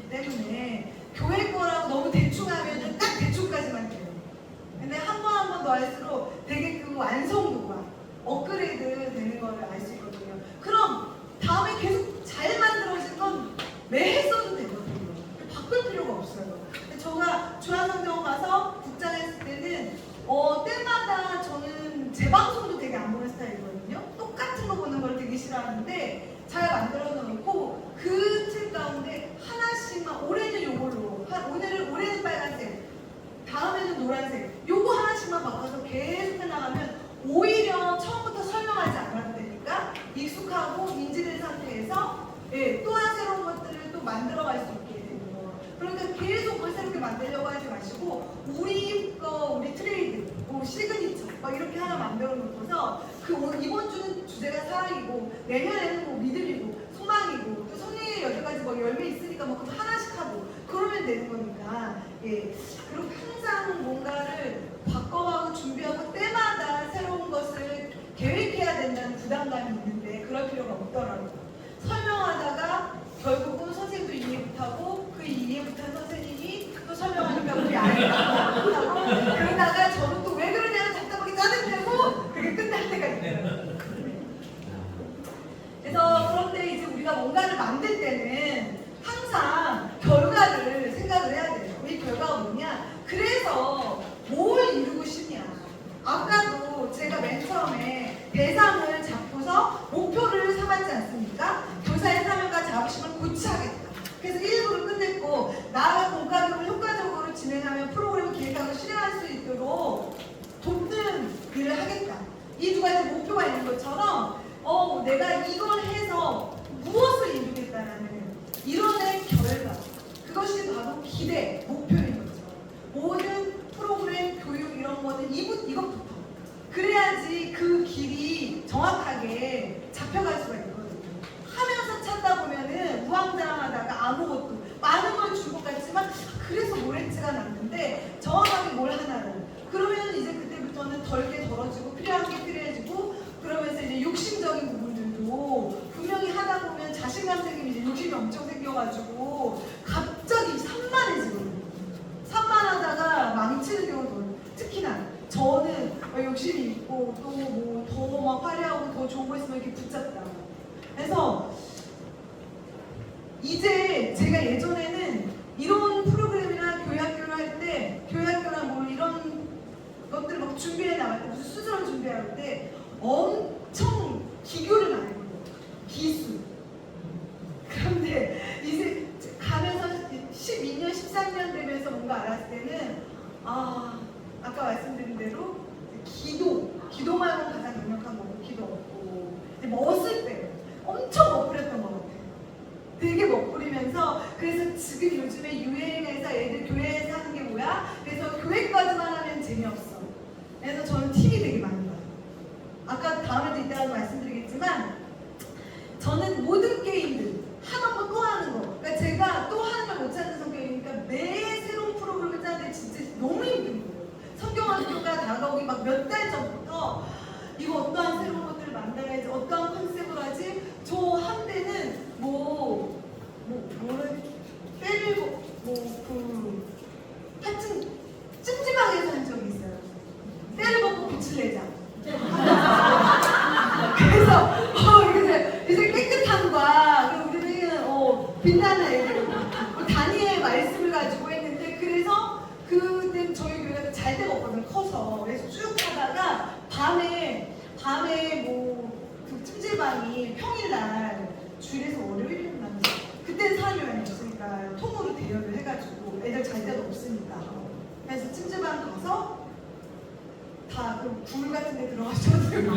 있기 때문에 교회 거라고 너무 대충 하면은 딱 대충까지만 돼요. 근데 한 번 한 번 더 할수록 되게 그 완성도가 업그레이드 되는 거를 알 수 있거든요. 그럼 다음에 계속 잘 만들어진 건 매해 써도 되거든요. 바꿀 필요가 없어요. 제가 중앙성경 가서 국장했을 때는 때마다 저는 재방송도 되게 안 보는 스타일이거든요. 똑같은 거 보는 걸 되게 싫어하는데 잘 만들어 놓고 그 틀 가운데 하나씩만, 올해는 요걸로, 올해는 빨간색, 다음에는 노란색, 요거 하나씩만 바꿔서 계속 해나가면 오히려 처음부터 설명하지 않아도 되니까 익숙하고 인지된 상태에서 또 한 새로운 것들을 또 만들어갈 수 있게 되는 거. 그러니까 계속 뭘 새롭게 만들려고 하지 마시고 우리 트레이드, 시그니처 막 이렇게 하나 만들어 놓고서 이번 주는 주제가 사랑이고 내년에는 뭐 믿음이고 소망이고 또 성령의 8가지 뭐 열매 있으니까 뭐 그거 하나씩 하고 그러면 되는 거니까. 그리고 항상 뭔가를 바꿔가고 준비하고 때마다 새로운 것을 계획해야 된다는 부담감이 있는데 그럴 필요가 없더라고요. 설명하다가 결국은 선생님도 이해 못하고 그 이해 못한 선생님이 또 설명하니까 우리 아이가 못하고 그러다가 저는 또 왜 그러냐고 답답하게 짜증내고 그게 끝날 때가 있어요. 그래서 그런데 이제 우리가 뭔가를 만들 때는 항상 결과를 생각을 해야 돼요. 이 결과가 뭐냐? 그래서 뭘 이루고 싶냐? 아까도 제가 맨 처음에 대상을 잡고서 목표를 삼았지 않습니까? 교사의 사명과 자부심을 고취하겠다. 그래서 1부를 끝냈고 나아가 공과교육을 효과적으로 진행하며 프로그램을 기획하고 실행할 수 있도록 돕는 일을 하겠다. 이 두 가지 목표가 있는 것처럼 내가 이걸 해서 무엇을 이루겠다라는 이론의 결과, 그것이 바로 기대, 목표인 거죠. 모든 프로그램, 교육 이런 거는 이것부터 그래야지 그 길이 정확하게 잡혀갈 수가 있거든요. 하면서 찾다 보면은 우왕좌왕하다가 아무것도 많은 걸 줄 것 같지만 그래서 모래치가 났는데 정확하게 뭘 하나를 그러면 이제 그때부터는 덜어지고 필요한 게 필요해지고 그러면서 이제 욕심적인 부분들도 분명히 하다 보면 자신감 생기면 이제 욕심이 엄청 생겨가지고 갑자기 산만해지거든요. 산만하다가 망치는 경우도 특히나 저는 욕심이 있고 또 뭐 더 막 화려하고 더 좋은 거 있으면 이렇게 붙잡다. 그래서 이제 제가 예전에는 이런 프로그램이나 교육학교를 할 때 교육학교나 뭐 이런 것들 막 준비해 나갈 때 무슨 수술을 준비할 때 엄청 기교를 많이 해요. 기술. 그런데 이제 가면서 12년, 13년 되면서 뭔가 알았을 때는 아까 말씀드린 대로 기도 말고 가장 강력한 거고 기도 없고 멋을 때 엄청 멋부렸던 것 같아요. 되게 멋부리면서 그래서 지금 요즘에 유행해서 애들 교회에서 하는 게 뭐야? 그래서 교회까지만 하면 재미없어. 그래서 저는 TV 되게 많이 봐요. 아까 다음에도 이따가 말씀드리겠지만 저는 모든 게임들 하던 거 또 하는 거. 그러니까 제가 또 하는 걸 못 찾는 성격이니까 매 새로운 프로그램을 짜는데 진짜 너무 힘든 거예요. 성경학교가 다가오기 막 몇 달 전부터 이거 어떠한 새로운 것들을 만들어야지, 어떠한 컨셉으로 하지. 저 한때는 하여튼 찜찜하게 산 적이 있어요. 때를 먹고 빛을 내자. 그래서 이제 깨끗함과 우리는 빛나는 애들 다니엘 말씀을 가지고 했는데 그래서 그때 저희 교회가 잘 데가 없거든요. 커서. 그래서 쭉 하다가 밤에 그 찜질방이 평일날 주일에서 월요일이었나 그때는 사람이 많이 없으니까 통으로 대여를 해가지고 애들 잘 데가 없으니까 그래서 찜질방 가서 다 그 굴 같은 데 들어가셔가지고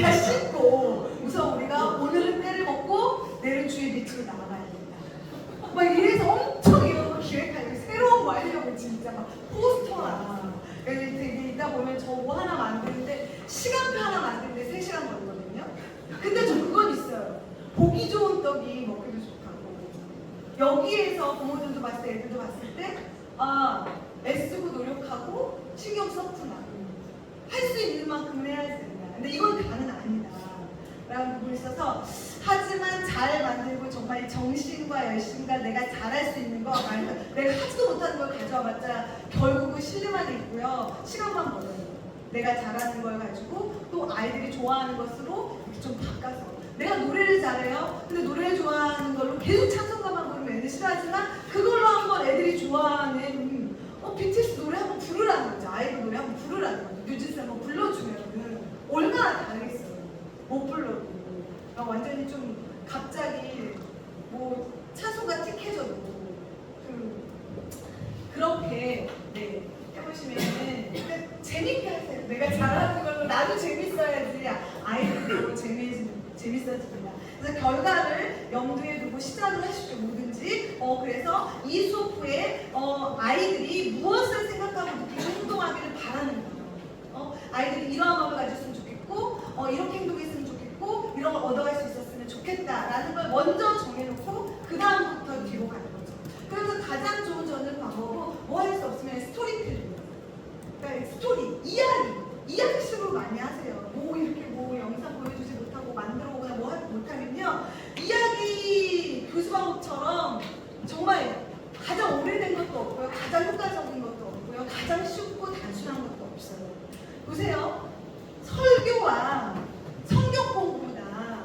다 씻고 우선 우리가 오늘은 때를 먹고 내일은 주의 빛으로 나가야 된다. 막 이래서 엄청 이런 거 기획하려고 새로운 거 하려고 진짜 막 포스터나 되게 있다 보면 저거 하나 만드는데 시간표 하나 만드는데 3시간 걸리거든요. 근데 저 그건 있어요. 보기 좋은 떡이 먹기도 좋다고. 여기에서 부모들도 봤을 때 애들도 봤을 때 애쓰고 노력하고 신경 썼구나. 할 수 있는 만큼 해야 된다. 근데 이건 다는 아니다. 라는 부분이 있어서 하지만 잘 만들고 정말 정신과 열심과 내가 잘할 수 있는 거 내가 하지도 못하는 걸 가져와봤자 결국은 실내만 있고요. 시간만 벌어요. 내가 잘하는 걸 가지고 또 아이들이 좋아하는 것으로 이렇게 좀 바꿔서 내가 노래를 잘해요. 근데 노래를 좋아하는 걸로 계속 찬송가만 부르면 애들 싫어하지만 그걸로 한번 애들이 좋아하는 BTS 노래 한번 부르라는 거죠. 아이돌 노래 한번 부르라는 거죠. 뉴진스 한번 불러주면은 얼마나 다르겠어요. 못 불러도 완전히 좀 갑자기 뭐 찬송가 틱해져도 그렇게 네, 해보시면은 재밌게 하세요. 내가 잘하는 걸로 나도 재밌어야지 아이들도 재밌어집니다. 그래서 결과를 염두에 두고 시작을 하시죠. 뭐든지 그래서 이 수업 후에 아이들이 무엇을 생각하고 느끼고 행동하기를 바라는 거예요. 아이들이 이러한 마음을 가졌으면 좋겠고 이렇게 행동했으면 좋겠고 이런 걸 얻어갈 수 있었으면 좋겠다라는 걸 먼저 정해놓고 그 다음부터 뒤로 가는 거죠. 그래서 가장 좋은 저는 방법은 뭐 할 수 없으면 스토리텔링. 그러니까 스토리, 이야기식으로 많이 하세요. 뭐 이렇게 뭐 영상 보여주지 못하고 만들어 보거나 뭐 못하면요. 이야기 교수 방법처럼 정말 가장 오래된 것도 없고요. 가장 효과적인 것도 없고요. 가장 쉽고 단순한 것도 없어요. 보세요. 설교와 성경 공부보다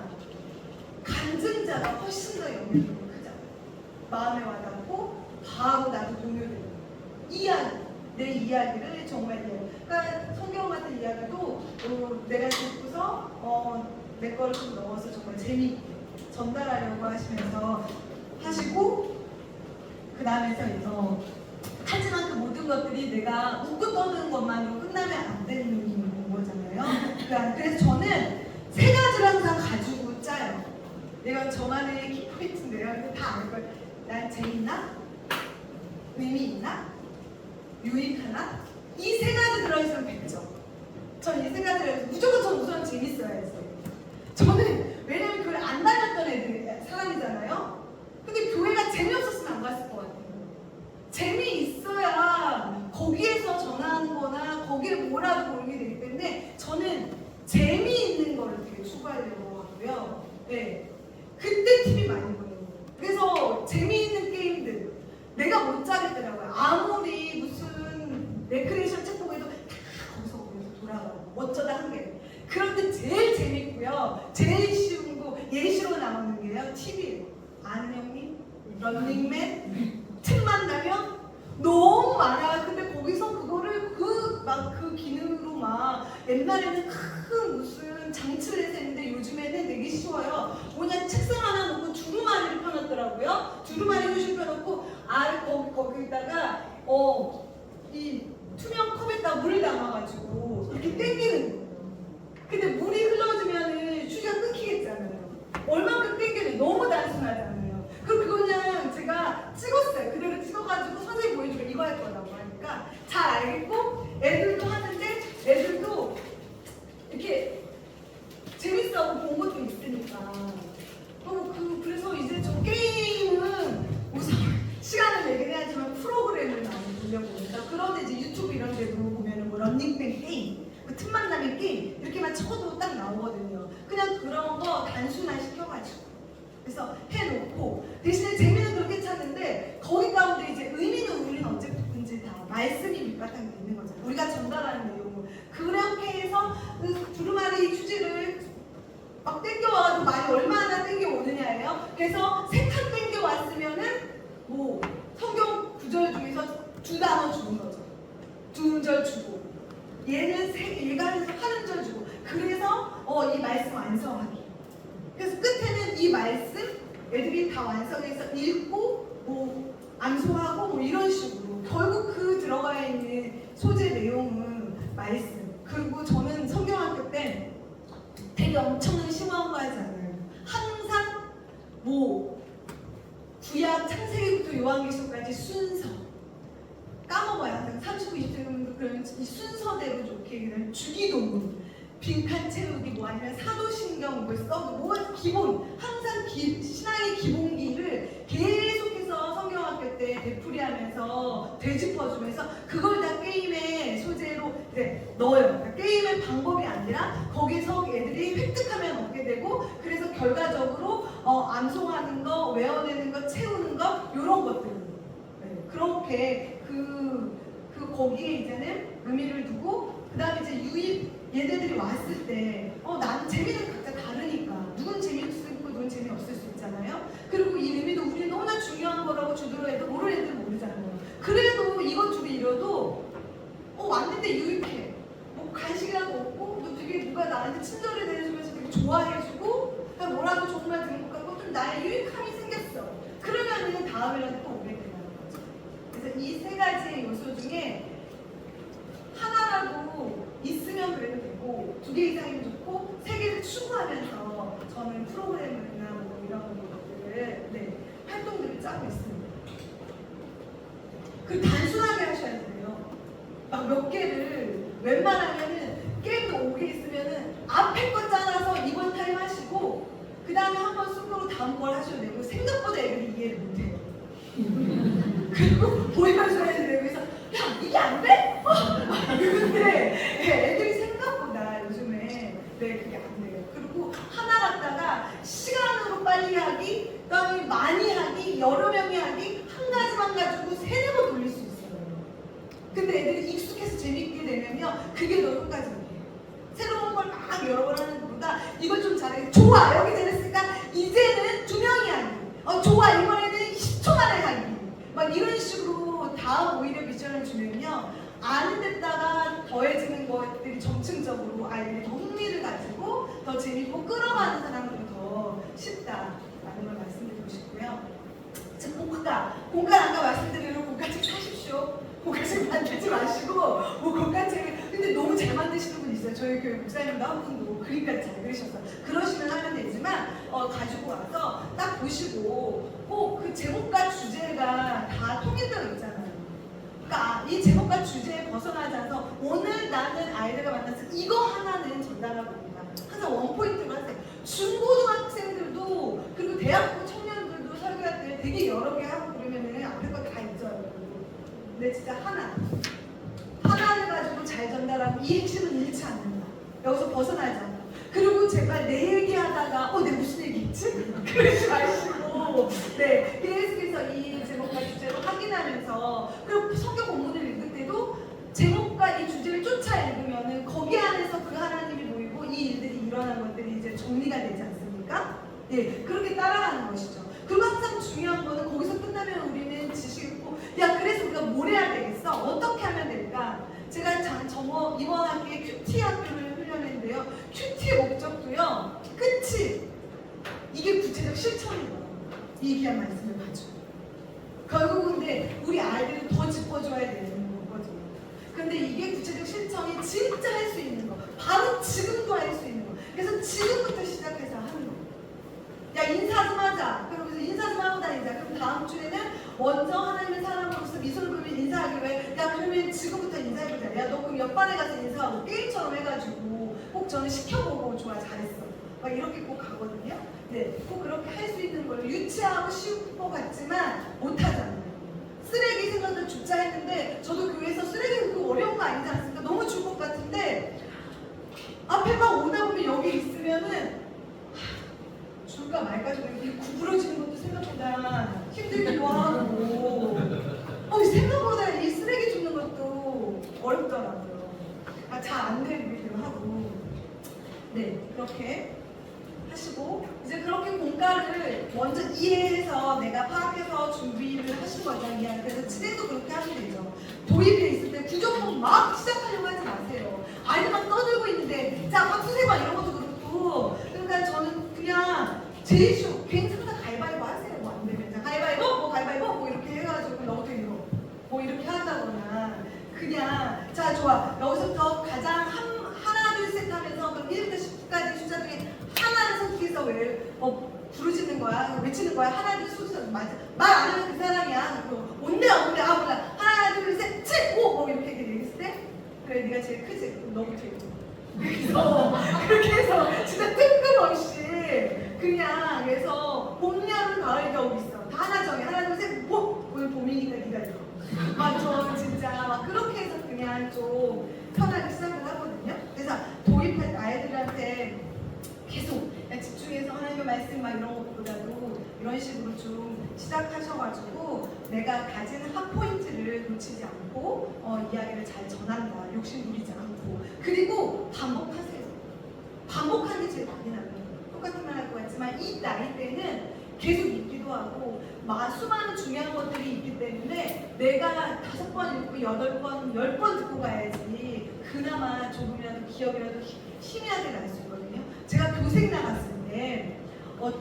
간증자가 훨씬 더 영향력이 크잖아요. 마음에 와닿고 바로 나도 동요되고 내 이야기를 정말 그러니까 성경 같은 이야기도 내가 듣고서 내 거를 좀 넣어서 정말 재미있게 전달하려고 하시면서 하시고 그 다음에서 하지만 그 모든 것들이 내가 웃고 떠드는 것만으로 끝나면 안 되는 거잖아요. 그러니까 그래서 저는 세 가지를 항상 가지고 짜요. 내가 저만의 키포인트인데요. 다 알 걸. 난 재밌나? 의미 있나? 유익하나? 이 세 가지 들어있으면 100점. 전 이 세 가지를 무조건 전 우선 재밌어야 했어요. 저는 왜냐면 교회 안 다녔던 사람이잖아요. 근데 교회가 재미없었으면 안 갔을 것 같아요. 재미있어야 거기에서 전하는 거나 거기에 뭐라도 모르게 되기 때문에 저는 재미있는 거를 되게 추구하려고 하고요. 네. 그때 팁이 많이 보여요. 그래서 재미있는 게임들 내가 못 짜겠더라고요. 아무리 무슨 레크레이션 책 보고도 다 거기서 돌아가고 어쩌다 한 개. 그런데 제일 재밌고요. 제일 쉬운 거 예시로 나오는 게요. TV예요. 아는 형님, 런닝맨, 틈만 나면 너무 많아요. 근데 거기서 그거를 그 기능으로 막 옛날에는 큰 무슨 장치를 해서 했는데 요즘에는 되게 쉬워요. 뭐냐 책상 하나 놓고 두루마리를 펴놨더라고요. 두루마리 휴식 펴놓고 거기다가 이 투명 컵에다 물을 담아가지고 이렇게 땡기는 거예요. 근데 물이 흘러지면은 휴지가 끊기겠잖아요. 얼만큼 땡겨도 너무 단순하잖아요. 그럼 그냥 제가 찍었어요. 그대로 찍어가지고 선생님 보여주고 이거 할 거라고 하니까 잘 알겠고 애들도 하는데 애들도 이렇게 재밌어하고 본 것도 있으니까 그래서 이제 저 게임은 우선 시간을 내긴 해야지만 프로그램을 많이 돌려보니까 그런데 이제 유튜브 이런 데도 보면은 뭐 런닝맨 게임 그 틈만 나면 게임 이렇게만 쳐도 딱 나오거든요. 그냥 그런 거 단순화 시켜가지고 그래서 해놓고 대신에 재미는 그렇게 찾는데 거기 가운데 이제 의미는 우리는 언제든지 다 말씀이 밑바탕에 있는 거잖아요. 우리가 전달하는 내용을 그렇게 해서 그 두루마리 휴지를 막 땡겨와도 말이 얼마나 땡겨오느냐예요. 그래서 세 칸 땡겨왔으면은 뭐 성경 구절 중에서 2단어 주는 거죠. 2절 주고 얘가 한 절 주고 그래서 이 말씀 완성하기. 그래서 끝에는 이 말씀 애들이 다 완성해서 읽고 뭐 암송하고 뭐 이런 식으로 결국 그 들어가 있는 소재 내용은 말씀. 그리고 저는 성경학교 때 되게 엄청난 심오한 거 하지 않아요. 항상 뭐 구약 창세기부터 요한계시록까지 순서 까먹어요. 항상 39, 20절 그러면 이 순서대로 좋게 그냥 주기도문 빈칸 채우기 뭐 아니면 사도신경 뭐 써도 뭐 기본 항상 신앙의 기본기를 계속해서 성경학교 때 되풀이하면서 되짚어주면서 그걸 다 게임의 소재로 넣어요. 그러니까 게임의 방법이 아니라 거기서 애들이 획득하면 얻게 되고 그렇게 거기에 이제는 의미를 두고 그 다음에 이제 유입 얘네들이 왔을 때 나는 재미는 각자 다르니까 누군 재미있을 있고 누군 재미없을 수 있잖아요. 그리고 이 의미도 우리는 너무나 중요한 거라고 주도로 해도 모르는 애들은 모르잖아요. 그래도 이것 주고 이러도 왔는데 유익해. 뭐 간식이라도 먹고 또 되게 누가 나한테 친절을 대해주면서 되게 좋아해주고 그러니까 뭐라도 정말 듣는 것 같고 좀 나의 유익함이 생겼어. 그러면은 다음에는 또 오게 되는 거죠. 그래서 이 세 가지의 요소 중에 하나라도 있으면 그래도 되고 2개 이상이면 좋고 3개를 추구하면서 저는 프로그램이나 뭐 이런 것들을 활동들을 짜고 있습니다. 그 단순하게 하셔야 돼요. 막 몇 개를 웬만하면은 게임도 5개 있으면은 앞에 거 짜놔서 이번 타임 하시고 그 다음에 한번 순서로 다음 걸 하셔도 되고 생각보다 애들이 이해를 못해요. 그리고 보여줘야 되고 그래서 야 이게 안 돼? 근데 애들이 생각보다 요즘에 그게 안 돼요. 그리고 하나 갖다가 시간으로 빨리 하기, 그다음에 많이 하기, 여러 명이 하기 한 가지만 가지고 3-4번 돌릴 수 있어요. 근데 애들이 익숙해서 재밌게 되면요 그게 더 효과적이에요. 새로운 걸 막 여러 번 하는 것보다 이걸 좀 잘해. 좋아 여기 잘했으니까 이제는 2명이 하기. 좋아 이번에는 10초 만에 하기. 막 이런 식으로 다음 오히려 미션을 주면요 아는 데다가 더해지는 것들이 점층적으로 아이들이 더 흥미를 가지고 더 재밌고 끌어가는 사람으로 더 쉽다라는 걸 말씀드리고 싶고요. 즉 공과 아까 말씀드린 공과책 사십시오. 공과책 만들지 마시고 공과책을 근데 너무 잘 만드시는 분 있어요. 저희 교회 목사님도 한 분도 그림까지 잘 그리셨어요. 그러시면 하면 되지만 가지고 와서 딱 보시고 그 제목과 주제가 다 통일되어 있잖아요. 그러니까 이 제목과 주제에 벗어나지 않아서 오늘 나는 아이들과 만나서 이거 하나는 전달하고 있다. 항상 원포인트로 하세요. 중고등학생들도 그리고 대학교 청년들도 설교할 때 되게 여러 개 하고 그러면은 앞에 거 다 있죠. 근데 진짜 하나를 가지고 잘 전달하고 이 핵심은 잃지 않는다. 여기서 벗어나지 않는다. 그리고 제발 내 얘기하다가 내 무슨 얘기했지? 그러지 마시고 계속해서 이 제목과 주제로 확인하면서 그리고 성경 본문을 읽을 때도 제목과 이 주제를 쫓아 읽으면은 거기 안에서 그 하나님이 보이고 이 일들이 일어난 것들이 이제 정리가 되지 않습니까? 그렇게 따라가는 것이죠. 그리고 항상 중요한 거는 거기서 끝나면 우리는 지식을 있고 그래서 우리가 뭘 해야 되겠어? 어떻게 하면 될까? 제가 이번 학기에 큐티 학교를 훈련했는데요. 큐티의 목적도요. 끝이 이게 구체적 실천이에요. 이 귀한 말씀을 가지고 결국은 근데 우리 아이들을 더 짚어줘야 되는 거거든요. 근데 이게 구체적 실천이 진짜 할 수 있는 거 바로 지금도 할 수 있는 거 그래서 지금부터 시작해서 하는 거 야 인사 좀 하자. 그러면서 인사 좀 하고 다니자. 그럼 다음 주에는 먼저 하나님의 사람으로서 미소를 보이면 인사하기로 해. 야 그러면 지금부터 인사해보자. 야 너 그럼 옆반에 가서 인사하고 게임처럼 해가지고 꼭 저는 시켜보고 좋아 잘했어. 막 이렇게 꼭 가거든요. 꼭 그렇게 할 수 있는 걸 유치하고 쉬울 것 같지만 못하잖아요. 쓰레기 생각도 줍자 했는데 저도 교회에서 쓰레기 그 어려운 거 아니지 않습니까? 너무 줄 것 같은데 앞에 막 오다 보면 여기 있으면은 줄까 말까 좀 이렇게 구부러지는 것도 생각보다 힘들기도 하고 생각보다 이 쓰레기 줍는 것도 어렵더라고요. 잘 안 되기도 하고 그렇게 하시고 이제 그렇게 공과를 먼저 이해해서 내가 파악해서 준비를 하신 거죠. 그래서 진행도 그렇게 하면 되죠. 도입에 있을 때 구조품 막 시작하려고 하지 마세요. 아이들 막 떠들고 있는데 자 박수 세고 이런 것도 그렇고 그러니까 저는 그냥 제일 쉬워. 괜찮다 가위바위보 하세요. 뭐 안 되면 가위바위보 가위바위보 이렇게 해가지고 너도 이거 이렇게 한다거나 그냥 자 좋아 여기서부터 가장 하나 둘 셋 하면서 그럼 1부터 10까지 숫자 중에 하나를 선택해서 부르짖는 거야 외치는 거야. 하나 둘 숫자 맞아 말 안 하면 그 사람이야. 온대야 몰라 하나 둘 셋 7 5 이렇게 얘기했을 때 그래 네가 제일 크지 너부터 이거 그래서 그렇게 해서 진짜 뜬금없이 그냥 그래서 봄, 여름, 가을, 겨울 있어. 다 하나 정해. 하나, 둘, 셋, 오늘 봄이니까 네가 이거. 저 진짜 막 그렇게 해서 그냥 좀 편하게 시작을 하거든요. 그래서 도입할 아이들한테 계속 집중해서 하나님의 말씀 막 이런 것보다도 이런 식으로 좀 시작하셔가지고 내가 가진 핫포인트를 놓치지 않고 이야기를 잘 전한다. 욕심 부리지 않고. 그리고 반복하세요. 반복하는 게 제일 당연한 거예요. 똑같은 말 할 것 같지만 이 나이 때는 계속 읽기도 하고 수많은 중요한 것들이 있기 때문에 내가 5번 읽고 8번, 10번 듣고 가야지 그나마 조금이라도 기억이라도 힘이라도 날 수 있거든요. 제가 교생 나갔을 때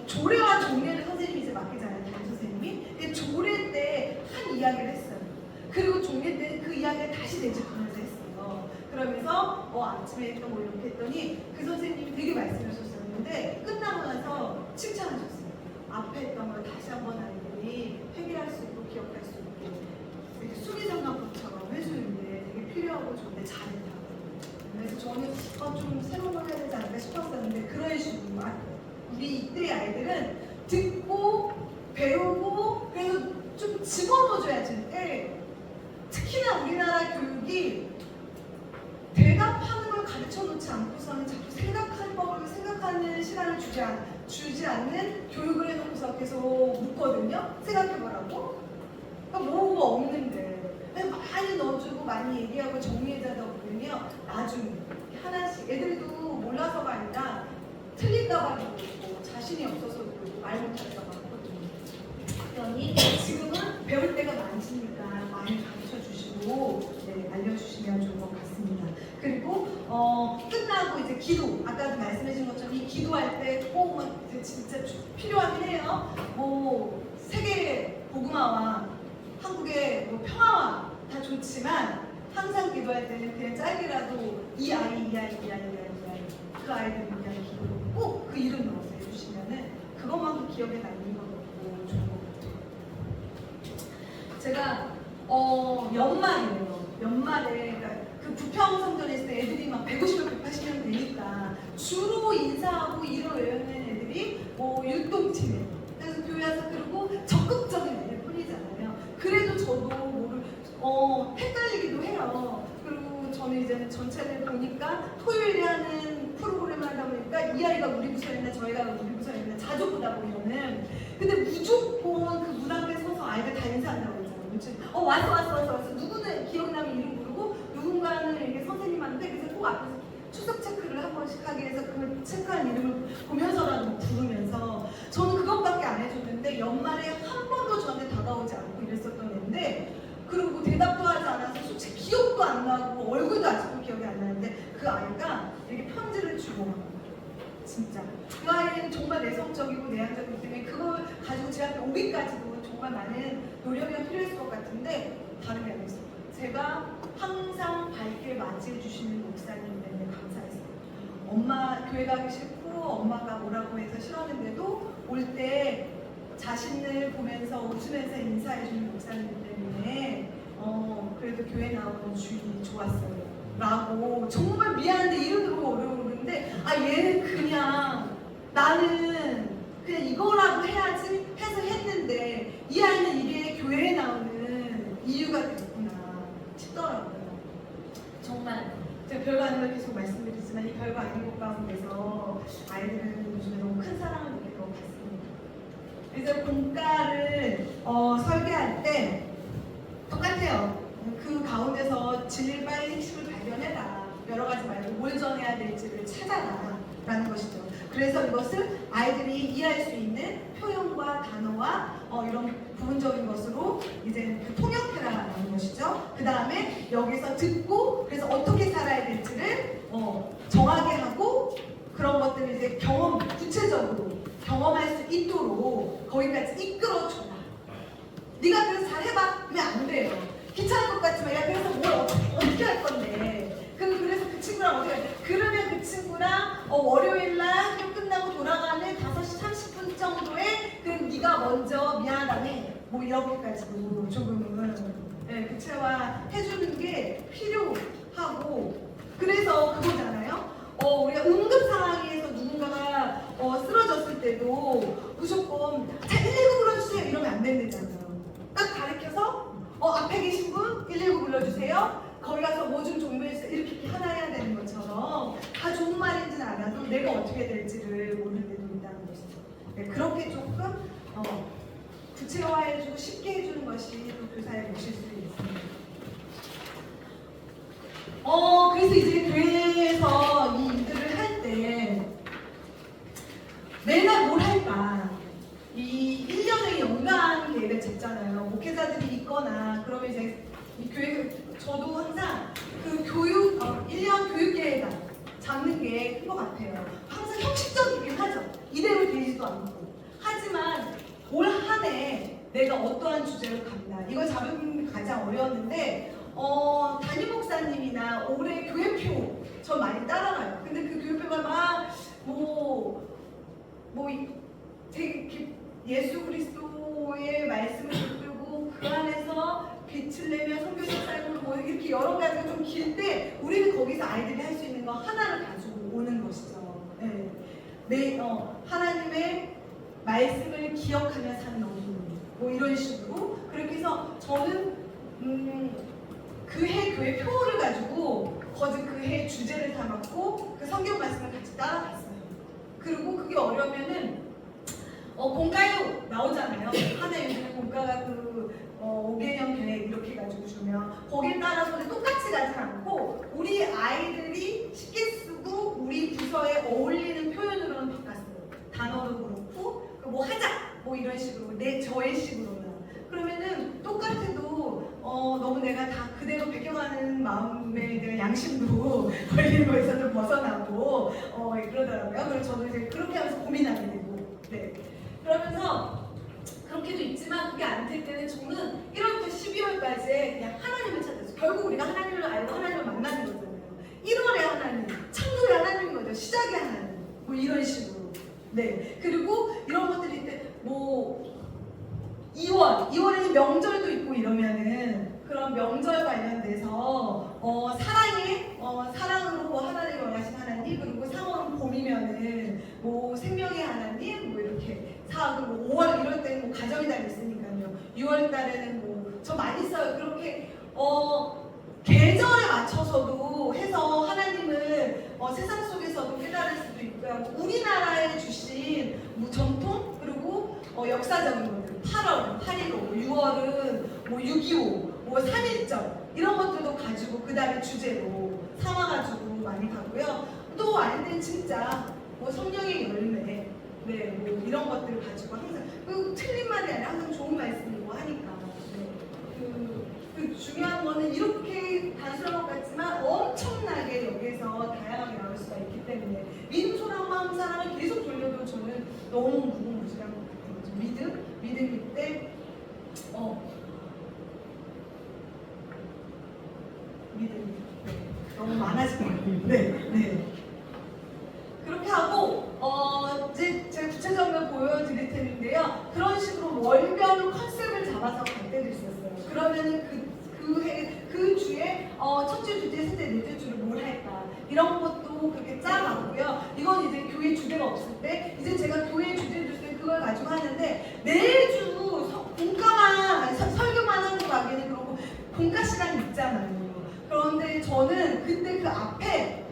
조례와 종례를 선생님이 이제 맡기잖아요. 담임 선생님이. 근데 조례 때 한 이야기를 했어요. 그리고 종례 때는 그 이야기를 다시 되짚으면서 했어요. 그러면서 아침에 했던 거 이렇게 했더니 그 선생님이 되게 말씀하셨었는데 끝나고 나서 칭찬하셨어요. 앞에 했던 걸 다시 한번 아이들이 회귀할 수 있고 기억할 수 있게 이렇게 수리장난법처럼 해주는데 되게 필요하고 좋은데 잘했다고. 그래서 저는 좀 새로운 걸 해야 되지 않을까 싶었었는데 그런 식으로 우리 이때의 아이들은 듣고 배우고 그래서 좀 집어넣어줘야지. 특히나 우리나라 교육이 대답하는 걸 가르쳐 놓지 않고서는 자꾸 생각할 법을 생각하는 시간을 주지 않는 교육을 해놓고서 계속 묻거든요. 생각해보라고. 그러니까 뭐가 없는데 많이 넣어주고 많이 얘기하고 정리해주다 보면요 나중에 하나씩 애들도 몰라서가 아니라 틀릴까봐 그러고 자신이 없어서 그러고 말 못할까봐 그러거든요. 그러니 지금은 배울 때가 많으시니까 많이 가르쳐주시고 알려주시면 좋을 것 같습니다. 그리고 끝나고 이제 기도, 아까도 말씀해준 것처럼 이 기도할 때 꼭 진짜 필요하긴 해요. 세계 복음화와 한국의 평화와 다 좋지만 항상 기도할 때는 그냥 짧게라도 이 아이 그 아이들 위한 기도로 꼭 그 이름 넣어서 해주시면은 그것만큼 기억에 남는 것 같고 좋은 것 같아요. 제가 연말에 그러니까 그 부평성전에 있을 때 애들이 막 150명, 180명 되니까 주로 인사하고 이름 외우는 애들이 율동치네. 그래서 교회 와서 그러고 적극적인 애들 뿐이잖아요. 그래도 저도 헷갈리기도 해요. 그리고 저는 이제는 전체를 보니까 토요일에 하는 프로그램을 하다 보니까 이 아이가 우리 부서에 있나 저희가 우리 부서에 있나 자주 보다 보면은 근데 무조건 그 문 앞에 서서 아이들 다 인사한다고 그러잖아요. 왔어. 누구는 기억나면 이름 부르고 누군가는 이게 선생님한테 그래서 꼭 앞에서 추석 체크를 한 번씩 하기 위해서 그 체크한 이름을 보면서라도 부르면서 저는 그것밖에 안 해줬는데 연말에 한 번도 저한테 다가오지 않고 이랬었던 애인데 그리고 대답도 하지 않아서 솔직히 기억도 안 나고 얼굴도 아직도 기억이 안 나는데 그 아이가 이렇게 편지를 주고 진짜 그 아이는 정말 내성적이고 내향적이기 때문에 그걸 가지고 제 앞에 오기까지도 정말 많은 노력이 필요했을 것 같은데 다름이 아니었어요. 제가 항상 밝게 맞이해 주시는 목사님 때문에 감사했어요. 엄마 교회 가기 싫고 엄마가 오라고 해서 싫었는데도 올 때 자신을 보면서 웃으면서 인사해 주는 목사님 때문에 그래도 교회 나오는 주일이 좋았어요 라고 정말 미안한데 이름도 어려우는데 얘는 그냥 나는 그냥 이거라도 해야지 해서 했는데 이 아이는 이게 교회에 나오는 이유가 됐구나 싶더라고요. 정말 제가 별거 아닌 걸 계속 말씀드리지만 이 별거 아닌 것 가운데서 아이들은 요즘에 너무 큰 사랑을 느낄 것 같습니다. 그래서 공과를 설계할 때 똑같아요. 그 가운데서 진리를 빨리 핵심을 발견해라. 여러 가지 말고 뭘 전해야 될지를 찾아라 라는 것이죠. 그래서 이것을 아이들이 이해할 수 있는 표현과 단어와 이런 부분적인 것으로 이제 통역해라라는 것이죠. 그 다음에 여기서 듣고 그래서 어떻게 살아야 될지를 정하게 하고 그런 것들을 이제 구체적으로 경험할 수 있도록 거기까지 이끌어줘라. 네가 그래서 잘 해봐. 그러면 안 돼요. 귀찮을 것 같지만 야 그래서 뭘 어떻게 할 건데 그래서 그 친구랑 어떻게 할 때 그러면 그 친구랑 월요일날 학교 끝나고 돌아가는 5시 30분 정도에 네가 먼저 미안하다네 뭐 이렇게까지도 조금은 구체화 해주는 게 필요하고 그래서 그거잖아요. 우리가 응급 상황에서 누군가가 쓰러졌을 때도 무조건 자 119 불러주세요 이러면 안 된다잖아요. 딱 가르쳐서 앞에 계신 분 119 불러주세요. 거기 가서 뭐 좀 정리해주세요. 이렇게 하나 해야 되는 것처럼 다 좋은 말인지는 알아도 내가 어떻게 될지를 모르는 데도 있다는 것이죠. 그렇게 조금 구체화해주고 쉽게 해주는 것이 또 교사의 몫일 수 있습니다. 그래서 이제 교회에서 이 일들을 할 때 내가 뭘 할까? 이 1년의 연간 계획을 잡잖아요. 목회자들이 있거나 그러면 이제 이 교회 저도 항상 그 교육 1년 교육 계획 잡는 게 큰 것 같아요. 항상 형식적이긴 하죠. 이대로 되지도 않고. 하지만 올 한 해 내가 어떠한 주제로 간다. 이걸 잡은 게 가장 어려웠는데 담임 목사님이나 올해 교회표 저 많이 따라가요. 근데 그 교회표가 막 되게 예수 그리스도의 말씀을 붙들고 그 안에서 빛을 내며 선교적 삶을 뭐 이렇게 여러 가지가 좀 길 때 우리는 거기서 아이들이 할 수 있는 거 하나를 가지고 오는 것이죠. 네. 하나님의 말씀을 기억하며 사는 어린이 뭐 이런 식으로 그렇게 해서 저는 그 해 교회 표를 가지고 거듭 그 해 주제를 담았고 그 성경 말씀을 같이 따라갔어요. 그리고 그게 어려우면은 공과요 나오잖아요. 하나 요즘에 공과가 5개년 계획 이렇게 해가지고 주면 거기에 따라서 똑같이 가지 않고 우리 아이들이 쉽게 쓰고 우리 부서에 어울리는 표현으로는 바꿨어요. 단어도 그렇고 뭐 하자 뭐 이런 식으로 저의 식으로는 그러면은 똑같아도 너무 내가 다 그대로 배경하는 마음에 대한 양심도 걸리는 거에서 좀 벗어나고 그러더라고요. 그래서 저도 이제 그렇게 하면서 고민하게 되고 네. 그러면서 그렇게도 있지만 그게 안 될 때는 저는 1월부터 12월까지 그냥 하나님을 찾았어요. 결국 우리가 하나님을 알고 하나님을 만나는 거잖아요. 1월에 하나님, 창조의 하나님인 거죠. 시작의 하나님. 뭐 이런 식으로. 네. 그리고 이런 것들이 있대. 2월에는 명절도 있고 이러면은 그런 명절 관련돼서 사랑으로 하나님을 원하신 하나님 그리고 3월은 봄이면은 생명의 하나님 이렇게 그리고 5월 이럴 때는 가정의 달이 있으니까요. 6월 달에는 저 많이 써요. 그렇게 계절에 맞춰서도 해서 하나님을 세상 속에서도 깨달을 수도 있고요. 우리나라에 주신 전통 그리고 역사적인 것들 8월, 8.15, 6월은 6.25, 3.1절 이런 것들도 가지고 그 달의 주제로 삼아가지고 많이 가고요. 또 아이들은 진짜 성령의 열매 네, 이런 것들을 가지고 항상 틀린 말이 아니라 항상 좋은 말씀이고 하니까 그 중요한 거는 이렇게 단순한 것 같지만 엄청나게 여기에서 다양하게 나올 수가 있기 때문에 믿음, 소망, 마음, 사랑을 계속 돌려도 저는 너무 무궁무진한 것 같아요. 믿음일 때 믿음이 너무 많아질 것 같아요. 네. 그렇게 하고 이제 제가 구체적으로 보여드릴 텐데요. 그런 식으로 월별 컨셉을 잡아서 갈 때도 있었어요. 그러면은 그 주에 첫째 주제, 셋째, 넷째 주를 뭘 할까 이런 것도 그렇게 짜봤고요. 이건 이제 교회 주제가 없을 때 이제 제가 교회 주제 줄 때 그걸 가지고 하는데 매주 공과만 설교만 하고 가기에는 그러고 공과 시간이 있잖아요. 그런데 저는 그때 그 앞에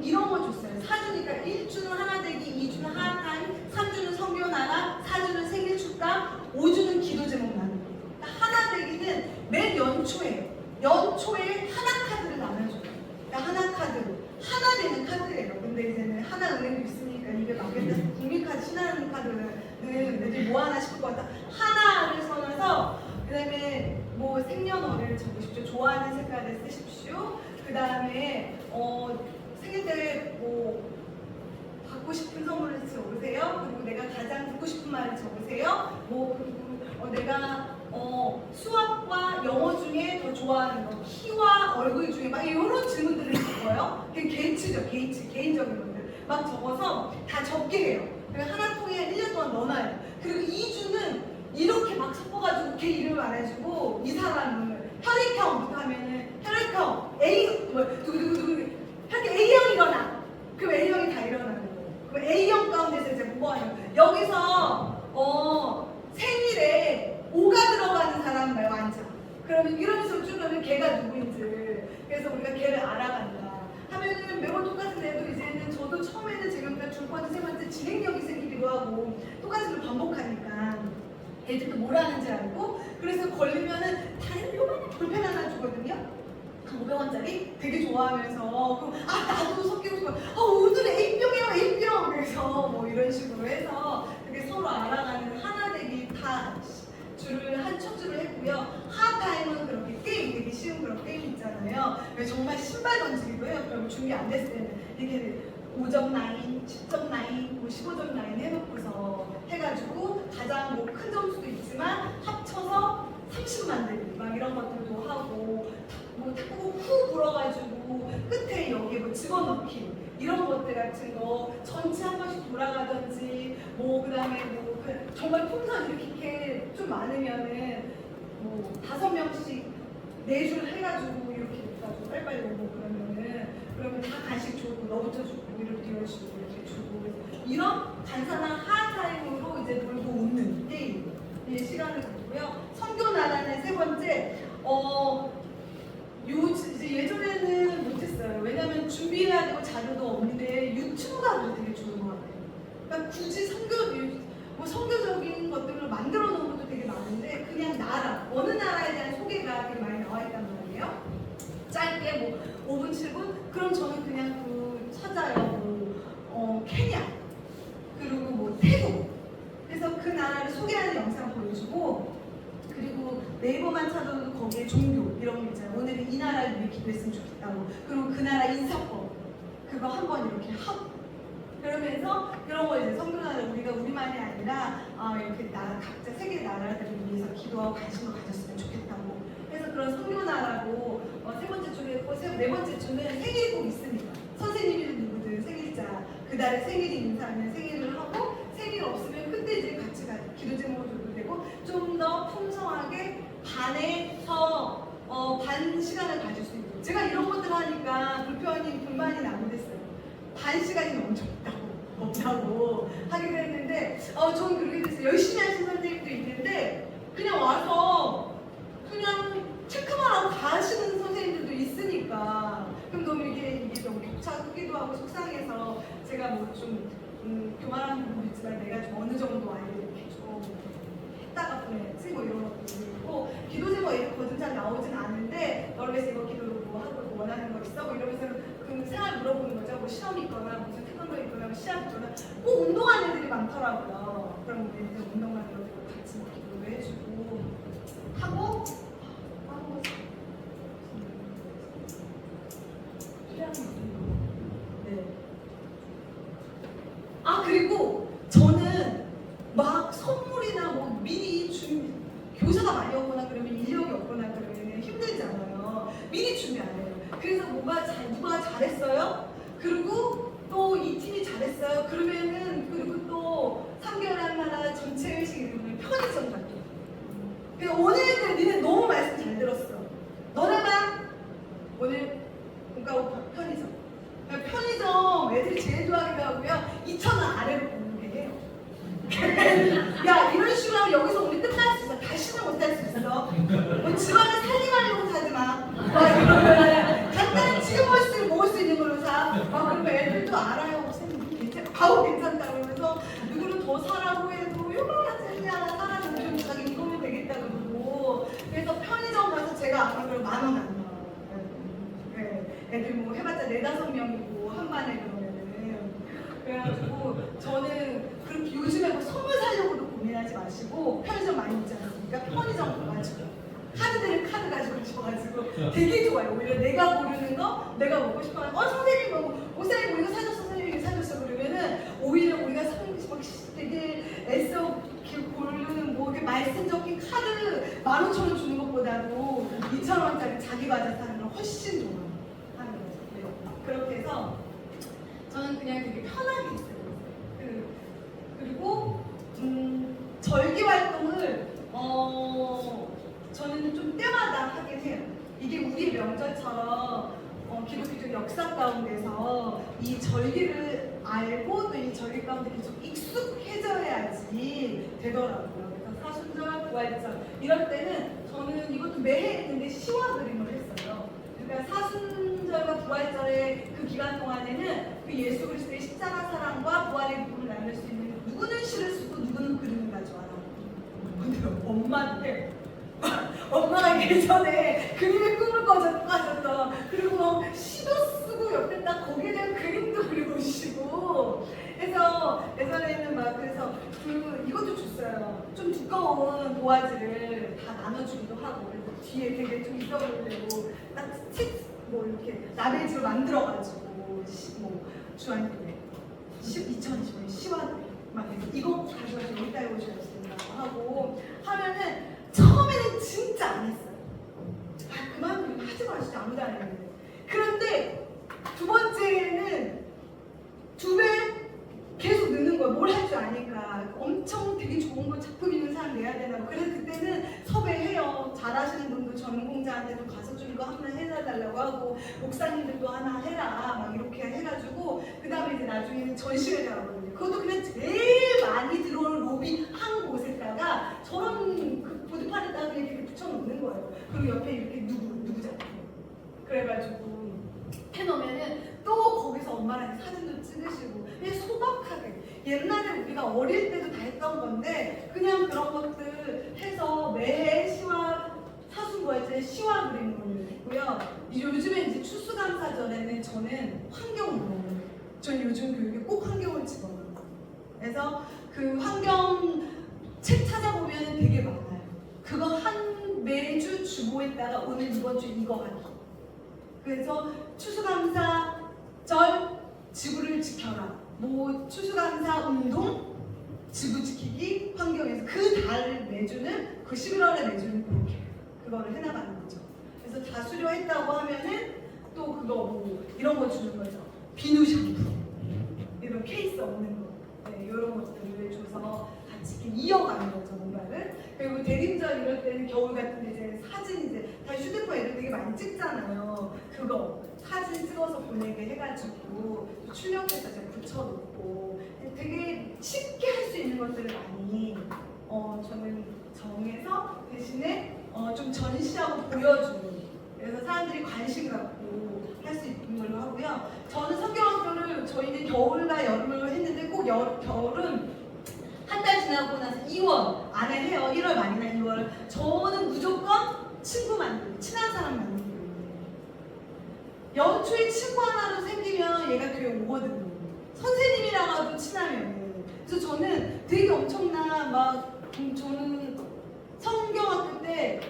이런 거 줬어요. 4주니까 1주는 하나 되기, 2주는 하나타임, 3주는 성교 나라, 4주는 생일 축가, 5주는 기도 제목 나누기. 하나 되기는 맨 연초에 하나 카드를 나눠줘요. 하나 카드, 하나 되는 카드예요. 근데 이제는 하나 은행도 있으니까 이게 맞겠다. 국민카드, 신한은행 카드는 애들이 뭐 하나 싶을 것 같다. 하나를 써놔서 그다음에 생년월일 적으십시오. 좋아하는 색깔을 쓰십시오. 그다음에 생일 때 받고 싶은 선물을 적으세요. 그리고 내가 가장 듣고 싶은 말을 적으세요. 그리고 내가 수학과 영어 중에 더 좋아하는 거, 키와 얼굴 중에 막 이런 질문들을 적어요. 그게 개인치죠, 개인적인 것들 막 적어서 다 적게 해요. 그리고 하나 통에 1년 동안 넣어놔요. 그리고 2주는 이렇게 막 섞어가지고 걔 이름을 말해주고 이 사람을 혈액형부터 하면은 혈액형 A 누구 이렇게 A형이 일어나. 그럼 A형이 다 일어나는 거예요. 그럼 A형 가운데서 이제 뭐하냐? 여기서 생일에 5가 들어가는 사람 말고 앉아. 그러면 이러면서 쭉 가면 걔가 누구인지. 그래서 우리가 걔를 알아간다. 하면은 매번 똑같은데도 이제는 저도 처음에는 지금까지 두 번째, 세 번째 진행력이 생기기도 하고 똑같은 걸 반복하니까 애들도 뭘 하는지 알고 그래서 걸리면은 다른 요만한 볼펜 하나 주거든요. 500원짜리 되게 좋아하면서 그럼 나도 섞이고 싶어. 오늘 A병이에요 A병. 그래서 뭐 이런 식으로 해서 되게 서로 알아가는 하나 되기 다 줄을 한 척줄을 했고요. 하타임은 그렇게 게임 되게 쉬운 그런 게임 있잖아요. 정말 신발 던지기도 해요. 그럼 준비 안 됐을 때는 이렇게 5점 라인, 10점 라인, 15점 라인 해놓고서 해가지고 가장 뭐 큰 점수도 있지만 합쳐서 30 만들기 막 이런 것들도 하고 뭐 탁구 후 불어가지고 끝에 여기 뭐 집어넣기 이런 것들 같은 거 전체 한 번씩 돌아가든지 뭐 그다음에 뭐 정말 풍선 이렇게 좀 많으면은 뭐 5명씩 4줄 해가지고 이렇게 해가지고 빨리빨리 오고 그러면 다 간식 주고 너부터 주고 이렇게 띄워주고 이렇게 주고 이런 간단한 하타임으로 이제 놀고 웃는 게임 시간을 갖고요. 선교 나라는 세 번째 이제 예전에는 못했어요. 왜냐면 준비해야 되고 자료도 없는데 유튜브가 되게 좋은 것 같아요. 그러니까 굳이 뭐 선교적인 것들을 만들어 놓은 것도 되게 많은데 그냥 나라, 어느 나라에 대한 소개가 되게 많이 나와 있단 말이에요. 짧게 뭐 5분, 7분? 그럼 저는 그냥 찾아요. 케냐, 그리고 뭐 태국. 그래서 그 나라를 소개하는 영상 보여주고 그리고 네이버만 찾아도 거기에 종교 이런 거 있잖아요. 오늘은 이 나라를 위해 기도했으면 좋겠다고. 그리고 그 나라 인사법 그거 한번 이렇게 하고 그러면서 그런 거 이제 선교나라 우리가 우리만이 아니라 이렇게 각자 세계 나라들을 위해서 기도하고 관심을 가졌으면 좋겠다고. 그래서 그런 선교나라고 세 번째 주에 했고 네 번째 주는 생일이 꼭 있으니까 선생님이든 누구든 생일자 그달에 생일이 인사하면 생일을 하고 생일 없으면 그때 이제 같이 기도 제목을 줘도 되고 좀 더 풍성하게 반에서 반 시간을 가질 수 있고 제가 이런 것들 하니까 불만이 나오겠어요. 반 시간이 너무 없다고 하기도 했는데 저는 그렇게 됐어요. 열심히 하시는 선생님도 있는데 그냥 와서 그냥 체크만 하고 가시는 선생님들도 있으니까 그럼 너무 이게 너무 격차 크기도 하고 속상해서 제가 뭐 좀 교만한 부분도 있지만 내가 좀 어느 정도 이렇게 좀 했다가 보내야지 뭐 이런 것도 있고 기도 제목 이렇게 거진 잘 나오진 않은데 너를 위해서 이거 기도를 뭐 하고 뭐 원하는 거 있어? 뭐 이러면서 그 생활 물어보는 거죠. 뭐 시험이 있거나 무슨 태권도 있거나 뭐 시합 있거나 꼭 운동하는 애들이 많더라고요. 그럼 우리 이제 운동하는 것들 같이 뭐 기도를 해주고 하고 네. 그리고 저는 막 선물이나 뭐 미리 교사가 많이 없거나 그러면 인력이 없거나 그러면 힘들잖아요. 미리 준비 안 해요. 그래서 누가 잘했어요? 그리고 또 이 팀이 잘했어요. 그러면은 그리고 또 3개월 하나 전체 회식 이름을 편의점 같은. 그래서 오늘 니네 너무 말씀 잘 들었어. 너네만 오늘 그러니까 편의점. 그러니까 편의점 애들이 제일 좋아하기도 하고요. 2,000원 아래로 보는 게 해요. 야 이런 식으로 하면 여기서 우리 끝날 수 있어. 다시는 못 살 수 있어. 뭐 집안에 살림하려고 사지 마. 간단히 지금 먹을 수 있는 걸로 사. 그러면 애들도 알아요. 괜찮다 그러면서 누구는 더 사라고 해도 요만한 젤리 하나 사라는 자기 이거면 되겠다 그러고 그래서 편의점 가서 제가 아까 그럼 10,000원 안 나와요. 네. 애들 뭐 해봤자 4-5명이고 한 반에 그러면은 그래가지고 저는 그렇게 요즘에 뭐 선물 사려고도 고민하지 마시고 편의점 많이 있지 않습니까? 편의점 가가지고 카드 가지고 줘가지고 되게 좋아요. 오히려 내가 고르는 거 내가 먹고 싶어하는 선생님 뭐 목사님 이거 사줬어 선생님이 사줬어 그러면은 오히려 우리가 막 되게 애써 고르는 뭐 이렇게 말씀 적힌 카드 15,000원 주는 것보다도 2,000원짜리 자기 과자 사는 걸 훨씬 좋아하는 거예요. 그렇게 해서 저는 그냥 되게 편하게 했어요. 그리고 절기 활동을 저는 좀 때마다 하긴 해요. 이게 우리 명절처럼 기독교적 역사 가운데서 이 절기를 알고 또 이 절기 가운데 계속 익숙해져야지 되더라고요. 그래서 사순절, 부활절 이럴 때는 저는 이것도 매해 했는데 시와 그림을 했어요. 그러니까 사순절과 부활절의 그 기간 동안에는 그 예수 그리스도의 십자가 사랑과 부활의 기쁨을 나눌 수 있는 누구는 시를 쓰고 누구는 그림을 가져와라. 오늘 엄마한테 엄마가 예전에 그림의 꿈을 가졌던 그리고 뭐 시도 쓰고 옆에 딱 거기에 대한 그림도 그려오시고 해서 예전에는 막 그래서 이것도 줬어요. 좀 두꺼운 도화지를 다 나눠주기도 하고 그래서 뒤에 되게 좀 있어 보이려고 딱 스틱 뭐 이렇게 라벨지로 만들어가지고 뭐 주한테 2025년 10월 막 이거 가져가서 여기다 오셔야 된다고 하고 하면은 처음에는 진짜 안 했어요. 아 그만 하지 마시지 아무도 안 했는데. 그런데 두 번째는 2배 계속 느는 거야. 뭘 할 줄 아니까. 엄청 되게 좋은 거 작품 있는 사람 내야 되나. 그래서 그때는 섭외해요. 잘하시는 분도 전공자한테도 가서 좀 이거 하나 해달라고 하고 목사님들도 하나 해라 막 이렇게 해가지고 그 다음에 이제 나중에는 전시회를 하거든요. 그것도 그냥 제일 많이 들어오는 로비 한 곳에다가 저런 그 보드판에다가 그냥 이렇게 붙여놓는 거예요. 그리고 옆에 이렇게 누구 작품 그래가지고 해놓으면은 또 거기서 엄마랑 사진도 찍으시고 그냥 소박하게 옛날에 우리가 어릴 때도 다 했던 건데 그냥 그런 것들 해서 매해 시와 사순부활제 시와 그림을 했고요. 요즘에 이제 추수감사절에는 저는 저는 요즘 교육에 꼭 환경을 집어넣어요. 그래서 그 환경 책 찾아보면 되게 많아요. 그거 매주 주보에다가 오늘 이번 주 이거 하기. 그래서 추수감사절 지구를 지켜라. 뭐 추수감사 운동 지구 지키기 환경에서 그 달 매주는 그 11월에 매주는 그렇게 그거를 해나가는 거죠. 그래서 다 수료했다고 하면은 또 그거 뭐 이런 거 주는 거죠. 비누 샴푸 이런 케이스 없는 거 네, 이런 것들을 줘서 같이 이렇게 이어가는 거죠 뭔가를. 그리고 대림절 이럴 때는 겨울 같은 데 이제 사진 이제 다 휴대폰 애들 되게 많이 찍잖아요. 그거 사진 찍어서 보내게 해가지고 출력해서 제가 붙여놓고 되게 쉽게 할 수 있는 것들을 많이 저는 정해서 대신에 좀 전시하고 보여주는 그래서 사람들이 관심 갖고 할 수 있는 걸로 하고요. 저는 성경학교를 저희는 겨울과 여름을 했는데 꼭 겨울은 한 달 지나고 나서 2월 안에 해요. 1월 말이나 2월. 저는 무조건 친구 만들고 친한 사람 만들고 연초에 친구 하나로 생기면 얘가 교회 오거든요. 선생님이랑도 친하면. 그래서 저는 되게 엄청난 저는 성경학교 때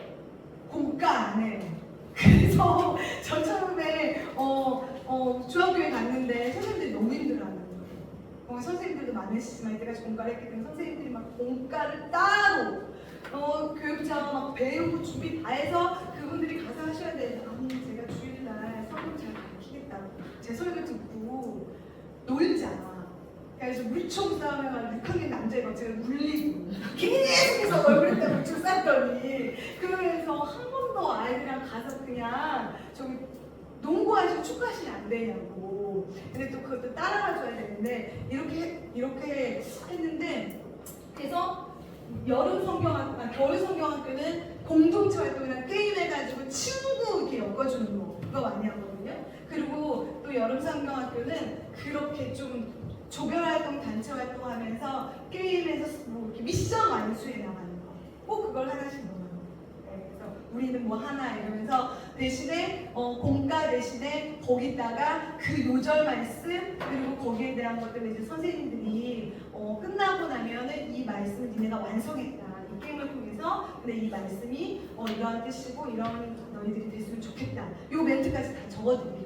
공과 안 해요. 그래서 저 처음에 중학교에 갔는데 선생님들이 너무 힘들어하는 거예요. 선생님들도 많으시지만 이때까지 공과를 했기 때문에 선생님들이 막 공과를 따로 교육자 막 배우고 준비 다 해서 그분들이 가서 하셔야 되는데 제가 주일날 성경 잘 가르치겠다고 제 설교 듣고 놀자. 그래서 물총 싸움에 막 6학년 남자애가 제가 물리고 계속해서 얼굴에 다 물총 쐈더니 그러면서 한 번도 아이들이랑 가서 그냥 저기 농구하시고 축구하시면 안 되냐고. 근데 또 그것도 따라가줘야 되는데 이렇게 했는데 그래서 겨울 성경학교는 공동체 활동이랑 게임 해가지고 친구 이렇게 엮어주는 거 그거 많이 하거든요. 그리고 또 여름 성경학교는 그렇게 좀 조별 활동, 단체 활동하면서 게임에서 뭐 이렇게 미션 많이 수행해 나가는 거. 꼭 그걸 하나씩 넣어요. 네, 그래서 우리는 뭐 하나 이러면서 대신에 공과 대신에 거기다가 그 요절 말씀 그리고 거기에 대한 것들을 이제 선생님들이 끝나고 나면은 이 말씀을 니네가 완성했다. 이 게임을 통해서 근데 이 말씀이 이러한 뜻이고 이런 너희들이 됐으면 좋겠다. 요 멘트까지 다 적어드릴게요.